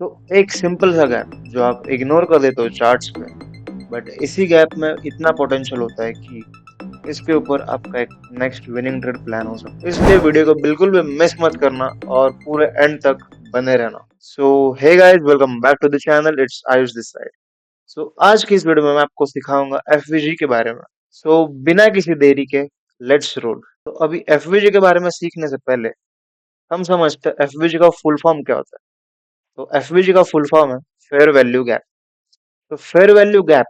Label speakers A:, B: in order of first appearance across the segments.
A: तो एक सिंपल सा गैप जो आप इग्नोर कर देते हो चार्ट्स पे, बट इसी गैप में इतना पोटेंशियल होता है कि इसके ऊपर आपका एक नेक्स्ट विनिंग ट्रेड प्लान हो सकता है। इसलिए वीडियो को बिल्कुल भी मिस मत करना और पूरे एंड तक बने रहना। So hey guys, welcome back to the channel, it's Ayush this side. सो आज की इस वीडियो में मैं आपको सिखाऊंगा एफवीजी के बारे में। सो बिना किसी देरी के लेट्स रोल। तो अभी एफवीजी के बारे में सीखने से पहले हम समझते हैं एफवीजी का फुल फॉर्म क्या होता है। तो एफवीजी का फुल फॉर्म है फेयर वैल्यू गैप। तो फेयर वैल्यू गैप,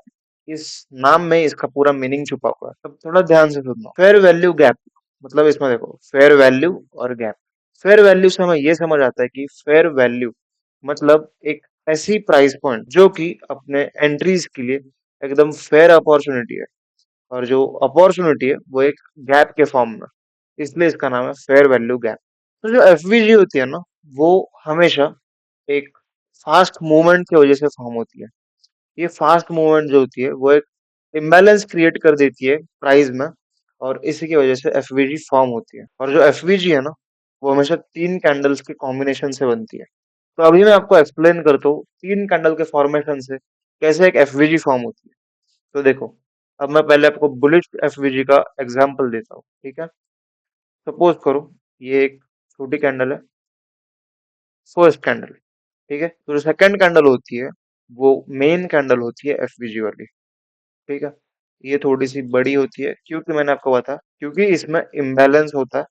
A: इस नाम में इसका पूरा मीनिंग छुपा हुआ है। अब थोड़ा ध्यान से सुनना। फेयर वैल्यू गैप मतलब इसमें देखो फेयर वैल्यू और गैप। फेयर वैल्यू से हमें ये समझ आता है कि फेयर वैल्यू मतलब एक ऐसी प्राइस पॉइंट जो कि अपने एंट्रीज के लिए एकदम फेयर अपॉर्चुनिटी है, और जो अपॉर्चुनिटी है वो एक गैप के फॉर्म में, इसलिए इसका नाम है फेयर वैल्यू गैप। तो जो एफवीजी होती है ना, वो हमेशा एक फास्ट मूवमेंट की वजह से फॉर्म होती है। ये फास्ट मूवमेंट जो होती है वो एक इम्बैलेंस क्रिएट कर देती है प्राइस में, और इसी की वजह से एफवीजी फॉर्म होती है। और जो एफवीजी है ना, वो हमेशा तीन कैंडल्स के कॉम्बिनेशन से बनती है। तो अभी मैं आपको एक्सप्लेन करता हूँ तीन कैंडल के फॉर्मेशन से कैसे एक एफवीजी फॉर्म होती है। तो देखो, अब मैं पहले आपको बुलिश एफवीजी का एग्जांपल देता हूँ, ठीक है। सपोज करो ये एक छोटी कैंडल है, फर्स्ट कैंडल, ठीक है। तो जो सेकंड कैंडल होती है वो मेन कैंडल होती है एफवीजी वाली, ठीक है। ये थोड़ी सी बड़ी होती है क्योंकि मैंने आपको बताया, क्योंकि इसमें इम्बैलेंस होता है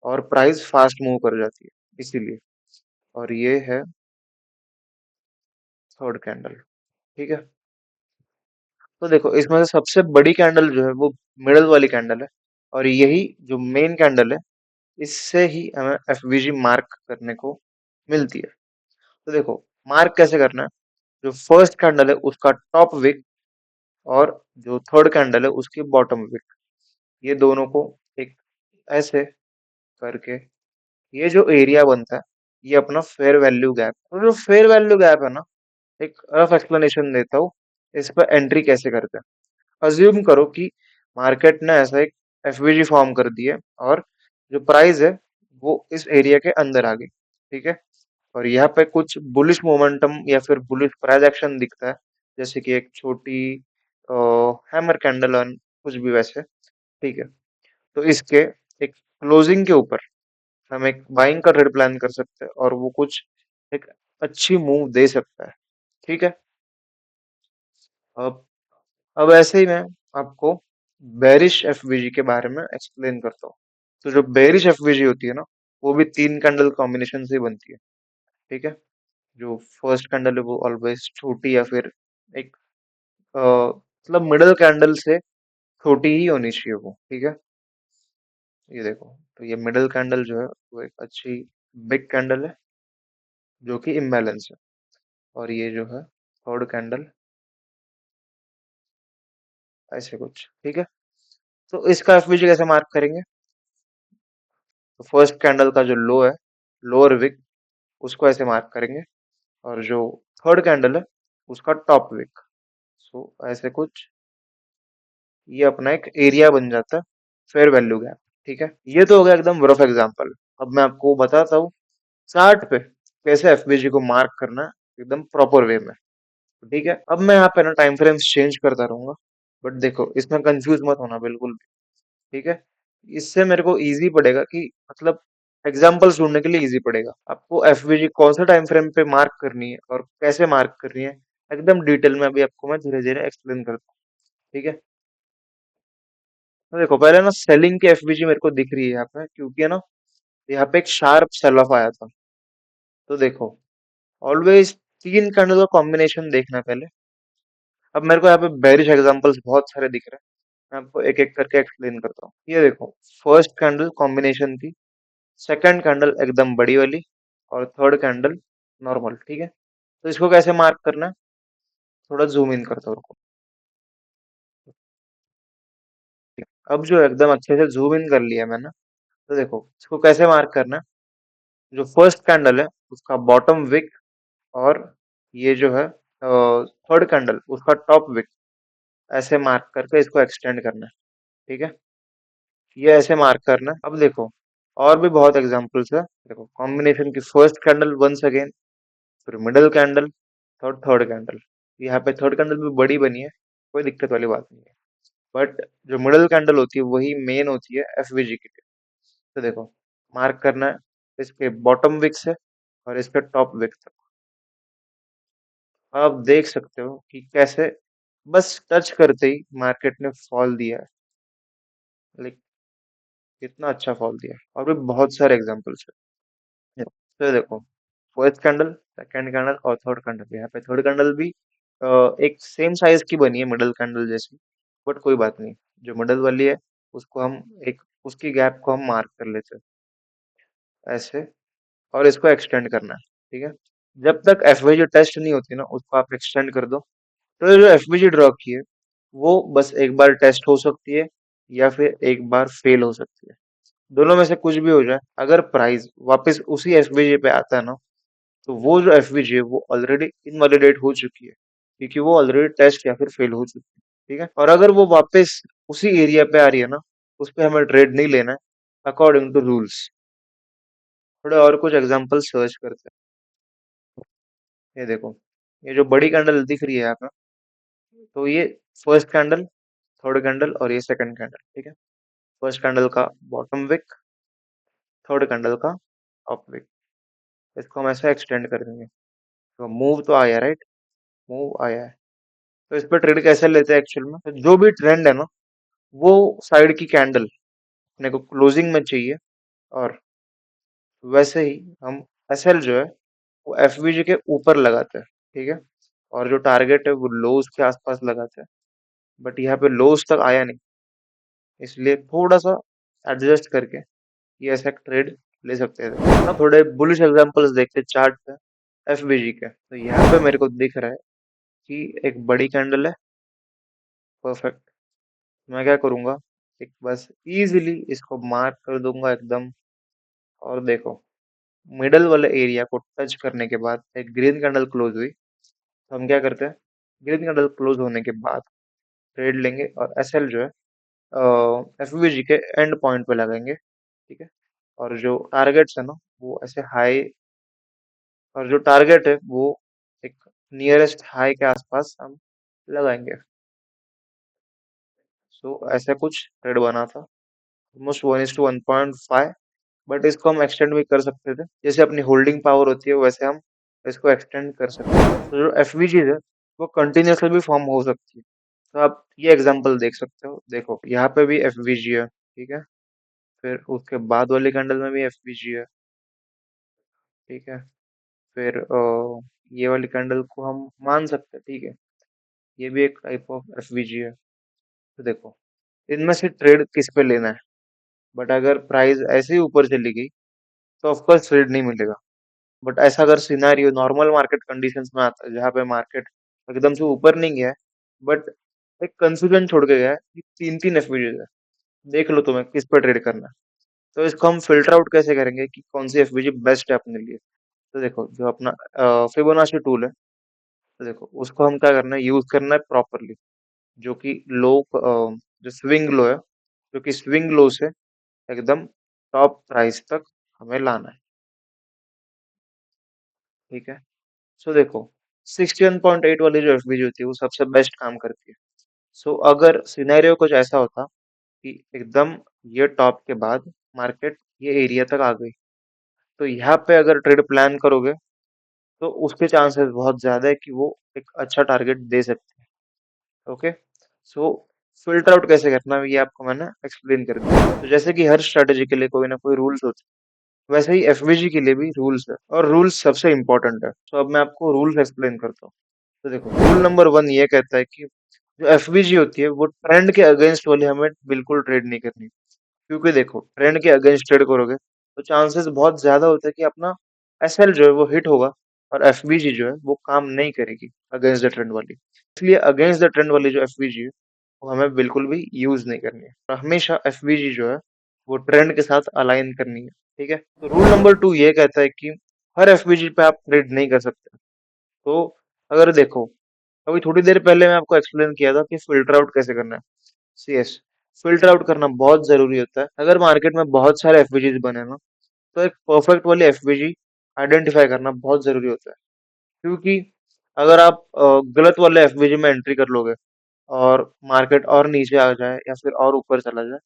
A: और प्राइस फास्ट मूव कर जाती है, इसीलिए। और ये है थर्ड कैंडल, ठीक है। तो देखो, इसमें से सबसे बड़ी कैंडल जो है वो मिडल वाली कैंडल है, और यही जो मेन कैंडल है, इससे ही हमें एफवीजी मार्क करने को मिलती है। तो देखो, मार्क कैसे करना है। जो फर्स्ट कैंडल है उसका टॉप विक, और जो थर्ड कैंडल है उसकी बॉटम विक, ये दोनों को एक ऐसे करके ये जो एरिया बनता है, ये अपना फेयर वैल्यू गैप। तो जो फेयर वैल्यू गैप है ना, एक रफ एक्सप्लेनेशन देता हूँ इस पर एंट्री कैसे करते हैं। अज्यूम करो कि मार्केट ने ऐसा एक एफवीजी फॉर्म कर दी है, और जो प्राइस है वो इस एरिया के अंदर आ गई, ठीक है। और यहाँ पे कुछ बुलिश मोमेंटम या फिर बुलिश प्राइस एक्शन दिखता है, जैसे कि एक छोटी हैमर कैंडल ऑन, कुछ भी वैसे, ठीक है। तो इसके एक क्लोजिंग के ऊपर हम एक बाइंग का ट्रेड प्लान कर सकते हैं, और वो कुछ एक अच्छी मूव दे सकता है, ठीक है। अब अब ऐसे ही मैं आपको बेरिश एफवीजी के बारे में एक्सप्लेन करता हूँ। तो जो बेरिश एफवीजी होती है ना, वो भी तीन कैंडल कॉम्बिनेशन से ही बनती है, ठीक है। जो फर्स्ट कैंडल है वो ऑलवेज छोटी या फिर एक मतलब मिडल कैंडल से छोटी ही होनी चाहिए वो, ठीक है। ये देखो, तो ये मिडल कैंडल जो है वो एक अच्छी बिग कैंडल है जो कि इम्बैलेंस है। और ये जो है थर्ड कैंडल, ऐसे कुछ, ठीक है। तो इसका एफवीजी कैसे मार्क करेंगे। तो फर्स्ट कैंडल का जो लो है, लोअर विक, उसको ऐसे मार्क करेंगे, और जो थर्ड कैंडल है उसका टॉप विक। सो ऐसे कुछ, ये अपना एक एरिया बन जाता है फेयर वैल्यू गैप, ठीक है। ये तो हो गया एकदम रफ एग्जांपल। अब मैं आपको बताता हूँ चार्ट पे कैसे एफवीजी को मार्क करना है एकदम प्रॉपर वे में, ठीक है। अब मैं यहाँ पे ना टाइम फ्रेम्स चेंज करता रहूंगा, बट देखो इसमें कंफ्यूज मत होना बिल्कुल भी, ठीक है। इससे मेरे को इजी पड़ेगा कि मतलब एग्जांपल ढूंढने के लिए इजी पड़ेगा। आपको एफवीजी कौन सा टाइम फ्रेम पे मार्क करनी है और कैसे मार्क करनी है, एकदम डिटेल में अभी आपको मैं धीरे धीरे एक्सप्लेन करता हूँ, ठीक है। तो देखो, पहले ना सेलिंग की एफवीजी मेरे को दिख रही है यहाँ पे, क्योंकि है ना यहाँ पे एक शार्प सेल ऑफ आया था। तो देखो, ऑलवेज तीन कैंडल का कॉम्बिनेशन देखना पहले। अब मेरे को यहाँ पे बेरिश एग्जांपल्स बहुत सारे दिख रहे हैं, मैं आपको एक एक करके एक्सप्लेन करता हूँ। ये देखो, फर्स्ट कैंडल कॉम्बिनेशन थी, सेकंड कैंडल एकदम बड़ी वाली, और थर्ड कैंडल नॉर्मल, ठीक है। तो इसको कैसे मार्क करना है, थोड़ा जूम इन करता हूँ, रुको। अब जो एकदम अच्छे से जूम इन कर लिया मैंने, तो देखो इसको कैसे मार्क करना है। जो फर्स्ट कैंडल है उसका बॉटम विक, और ये जो है थर्ड कैंडल उसका टॉप विक, ऐसे मार्क करके इसको एक्सटेंड करना है, ठीक है। ये ऐसे मार्क करना है। अब देखो, और भी बहुत एग्जांपल्स है। देखो, कॉम्बिनेशन की फर्स्ट कैंडल वंस अगेन, फिर मिडल कैंडल, थर्ड कैंडल। यहाँ पे थर्ड कैंडल भी बड़ी बनी है, कोई दिक्कत वाली बात नहीं है। बट जो मिडल कैंडल होती है वही मेन होती है एफवीजी के लिए। तो देखो, मार्क करना है इसके बॉटम विक से और इसके टॉप विक तक। आप देख सकते हो कि कैसे बस टच करते ही मार्केट ने फॉल दिया है। लाइक कितना अच्छा फॉल दिया है, और भी बहुत सारे एग्जांपल्स है। तो देखो, फर्स्ट कैंडल, सेकंड कैंडल और थर्ड कैंडल। यहाँ पे थर्ड कैंडल भी एक सेम साइज की बनी है मिडल कैंडल जैसी, बट कोई बात नहीं। जो मिडल वाली है उसको हम एक उसकी गैप को हम मार्क कर लेते हैं ऐसे, और इसको एक्सटेंड करना है। ठीक है, जब तक एफवीजी टेस्ट नहीं होती ना उसको आप एक्सटेंड कर दो। तो जो एफवीजी ड्रॉ की है वो बस एक बार टेस्ट हो सकती है या फिर एक बार फेल हो सकती है, दोनों में से कुछ भी हो जाए। अगर प्राइस वापस उसी एफवीजी पे आता है ना, तो वो जो एफवीजी है वो ऑलरेडी इनवैलिडेट हो चुकी है, क्योंकि वो ऑलरेडी टेस्ट या फिर फेल हो चुकी है। ठीक है, और अगर वो वापस उसी एरिया पे आ रही है ना, उस पे हमें ट्रेड नहीं लेना है अकॉर्डिंग टू रूल्स। थोड़े और कुछ एग्जांपल सर्च करते हैं। ये देखो, ये जो बड़ी कैंडल दिख रही है यहाँ पे, तो ये फर्स्ट कैंडल, थर्ड कैंडल और ये सेकंड कैंडल। ठीक है, फर्स्ट कैंडल का बॉटम विक, थर्ड कैंडल का टॉप विक। इसको हम ऐसे एक्सटेंड कर देंगे। तो मूव तो आया, राइट, मूव आया है। तो इस पर ट्रेड कैसे लेते हैं एक्चुअल में? तो जो भी ट्रेंड है ना, वो साइड की कैंडल अपने को क्लोजिंग में चाहिए, और वैसे ही हम एसएल जो है वो एफवीजी के ऊपर लगाते हैं। ठीक है, और जो टारगेट है वो लोज के आसपास लगाते हैं, बट यहाँ पे लोज तक आया नहीं, इसलिए थोड़ा सा एडजस्ट करके ये ऐसा ट्रेड ले सकते हैं ना। थोड़े बुलिश एग्जांपल्स देखते हैं चार्ट पे एफवीजी के। तो यहाँ पे मेरे को दिख रहा है कि एक बड़ी कैंडल है, परफेक्ट। मैं क्या करूंगा, एक बस इजीली इसको मार्क कर दूंगा एकदम। और देखो, मिडल वाले एरिया को टच करने के बाद एक ग्रीन कैंडल क्लोज हुई, तो हम क्या करते हैं, ग्रीन कैंडल क्लोज होने के बाद ट्रेड लेंगे और एसएल जो है एफवीजी के एंड पॉइंट पे लगाएंगे। ठीक है, और जो टारगेट्स है ना वो ऐसे हाई, और जो टारगेट है वो एक नियरेस्ट हाई के आसपास हम लगाएंगे। सो ऐसा कुछ ट्रेड बना था, ऑलमोस्ट 1:1.5। बट इसको हम एक्सटेंड भी कर सकते थे, जैसे अपनी होल्डिंग पावर होती है वैसे हम इसको एक्सटेंड कर सकते हैं। तो जो एफवीजी है वो कंटिन्यूसली भी फॉर्म हो सकती है। तो आप ये एग्जांपल देख सकते हो, देखो यहाँ पे भी एफवीजी है। ठीक है, फिर उसके बाद वाली कैंडल में भी एफवीजी है। ठीक है, फिर ये वाली कैंडल को हम मान सकते हैं। ठीक है, ये भी एक टाइप ऑफ एफवीजी है। तो देखो, इनमें से ट्रेड किस पे लेना है? बट अगर प्राइस ऐसे ही ऊपर चली गई तो ऑफकोर्स ट्रेड नहीं मिलेगा। बट ऐसा अगर सिनेरियो नॉर्मल मार्केट कंडीशंस में आता है, जहाँ पे मार्केट एकदम से ऊपर नहीं गया है, बट एक कंफ्यूजन छोड़ के गया है कि तीन तीन एफवीजी है, देख लो तुम्हें किस पर ट्रेड करना है। तो इसको हम फिल्टर आउट कैसे करेंगे कि कौन सी एफवीजी बेस्ट है अपने लिए? तो देखो, जो अपना फिबोनाची टूल है, तो देखो उसको हम क्या करना है, यूज करना है प्रॉपरली। जो कि लो, जो स्विंग लो है, जो कि स्विंग लो से एकदम टॉप प्राइस तक हमें लाना है। ठीक है, सो देखो, 61.8 वाली जो एफबीजी होती है वो सबसे बेस्ट काम करती है। सो अगर सिनेरियो कुछ ऐसा होता कि एकदम ये टॉप के बाद मार्केट ये एरिया तक आ गई, तो यहाँ पे अगर ट्रेड प्लान करोगे तो उसके चांसेस बहुत ज्यादा है कि वो एक अच्छा टारगेट दे सकते हैं। ओके, सो फिल्टर आउट कैसे करना है ये आपको मैंने एक्सप्लेन कर दिया। तो जैसे कि हर स्ट्रेटेजी के लिए कोई ना कोई रूल्स होते हैं, वैसे ही एफवीजी के लिए भी रूल्स है, और रूल्स सबसे इंपॉर्टेंट है। तो अब मैं आपको रूल्स एक्सप्लेन करता हूँ। तो देखो, रूल नंबर 1 ये कहता है कि जो एफवीजी होती है वो ट्रेंड के अगेंस्ट वाली हमें बिल्कुल ट्रेड नहीं करनी। क्योंकि देखो, ट्रेंड के अगेंस्ट ट्रेड करोगे तो चांसेस बहुत ज्यादा होता है कि अपना एसएल जो है वो हिट होगा, और एफवीजी जो है वो काम नहीं करेगी अगेंस्ट द ट्रेंड वाली। इसलिए अगेंस्ट द ट्रेंड वाली जो एफवीजी है वो हमें बिल्कुल भी यूज नहीं करनी है, और हमेशा एफवीजी जो है वो ट्रेंड के साथ अलाइन करनी है। ठीक है, तो रूल नंबर 2 ये कहता है कि हर एफवीजी पे आप ट्रेड नहीं कर सकते। तो अगर देखो, अभी थोड़ी देर पहले मैं आपको एक्सप्लेन किया था कि फिल्टर आउट कैसे करना है। सीएस, फिल्टर आउट करना बहुत जरूरी होता है। अगर मार्केट में बहुत सारे एफवीजीज बने ना, तो एक परफेक्ट वाली एफवीजी आइडेंटिफाई करना बहुत जरूरी होता है। क्योंकि अगर आप गलत वाले एफवीजी में एंट्री कर लोगे और मार्केट और नीचे आ जाए या फिर और ऊपर चला जाए,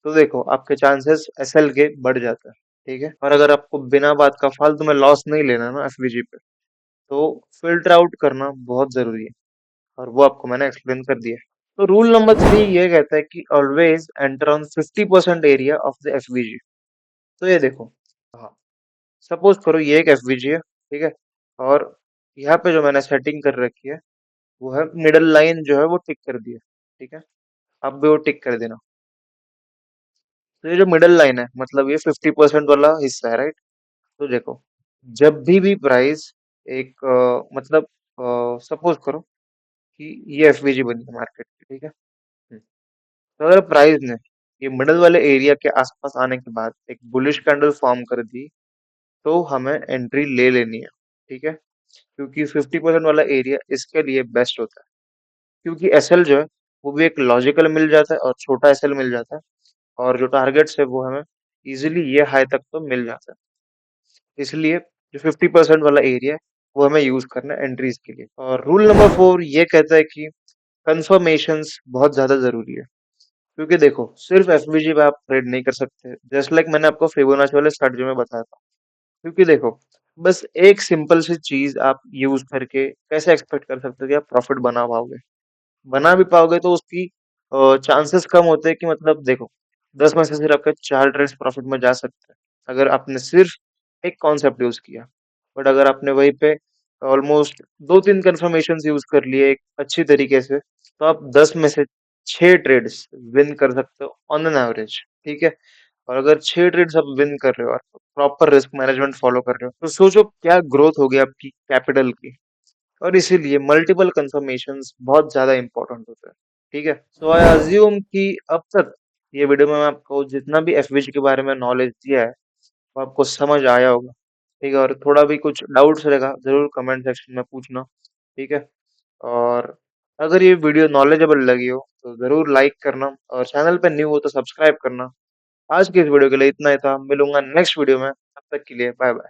A: तो देखो आपके चांसेस एसएल के बढ़ जाते हैं। ठीक है, और अगर आपको बिना बात का फालतू में लॉस नहीं लेना ना एफवीजी पे, तो फिल्टर आउट करना बहुत जरूरी है, और वो आपको मैंने एक्सप्लेन कर दिया है। तो रूल नंबर 3 ये कहता है कि always enter on 50% area of the FVG. तो ये देखो, हाँ, सपोज करो ये एक एफवीजी है, ठीक है, और यहाँ पे जो मैंने सेटिंग कर रखी है वो है मिडल लाइन जो है वो टिक कर दी है। ठीक है, अब भी वो टिक कर देना। तो ये जो मिडल लाइन है मतलब ये 50% वाला हिस्सा है, राइट। तो देखो, जब भी प्राइस एक मतलब सपोज करो कि ये एफवीजी बनी है मार्केट की, ठीक है। तो अगर प्राइस ने ये मिडल वाले एरिया के आसपास आने के बाद एक बुलिश कैंडल फॉर्म कर दी, तो हमें एंट्री ले लेनी है। ठीक है, क्योंकि 50% वाला एरिया इसके लिए बेस्ट होता है, क्योंकि एसएल जो है वो भी एक लॉजिकल मिल जाता है और छोटा एसएल मिल जाता है, और जो टारगेट्स है वो हमें इजीली ये हाई तक तो मिल जाता है। इसलिए जो 50% वाला एरिया है वो हमें यूज करना है एंट्रीज के लिए। और रूल नंबर 4 ये कहता है कि कंफर्मेशंस बहुत ज्यादा जरूरी है, क्योंकि देखो सिर्फ एफवीजी पे आप ट्रेड नहीं कर सकते, जस्ट लाइक मैंने आपको फिबोनाची वाले स्ट्रेटजी में बताया था। क्योंकि देखो, बस एक सिंपल सी चीज आप यूज करके कैसे एक्सपेक्ट कर सकते हो कि आप प्रॉफिट बना पाओगे। बना भी पाओगे तो उसकी चांसेस कम होते हैं कि मतलब देखो, 10 में से सिर्फ आपके 4 ट्रेड्स प्रॉफिट में जा सकते हैं अगर आपने सिर्फ एक कॉन्सेप्ट यूज किया। बट अगर आपने वहीं पे ऑलमोस्ट 2-3 कंफर्मेशन यूज कर लिए एक अच्छी तरीके से, तो आप 10 में से 6 ट्रेड्स विन कर सकते हो ऑन एन एवरेज। ठीक है, और अगर 6 ट्रेड्स आप विन कर रहे हो और प्रॉपर रिस्क मैनेजमेंट फॉलो कर रहे हो, तो सोचो क्या ग्रोथ होगी आपकी कैपिटल की। और इसीलिए मल्टीपल कंफर्मेशंस बहुत ज्यादा इंपॉर्टेंट होते हैं। ठीक है, सो आई अज्यूम कि अब तक ये वीडियो में मैं आपको जितना भी एफवीजी के बारे में नॉलेज दिया है वो आपको समझ आया होगा। ठीक है, और थोड़ा भी कुछ डाउट्स रहेगा जरूर कमेंट सेक्शन में पूछना। ठीक है, और अगर ये वीडियो नॉलेजेबल लगी हो तो जरूर लाइक करना, और चैनल पे न्यू हो तो सब्सक्राइब करना। आज की इस वीडियो के लिए इतना ही था, मिलूंगा नेक्स्ट वीडियो में, तब तक के लिए बाय बाय।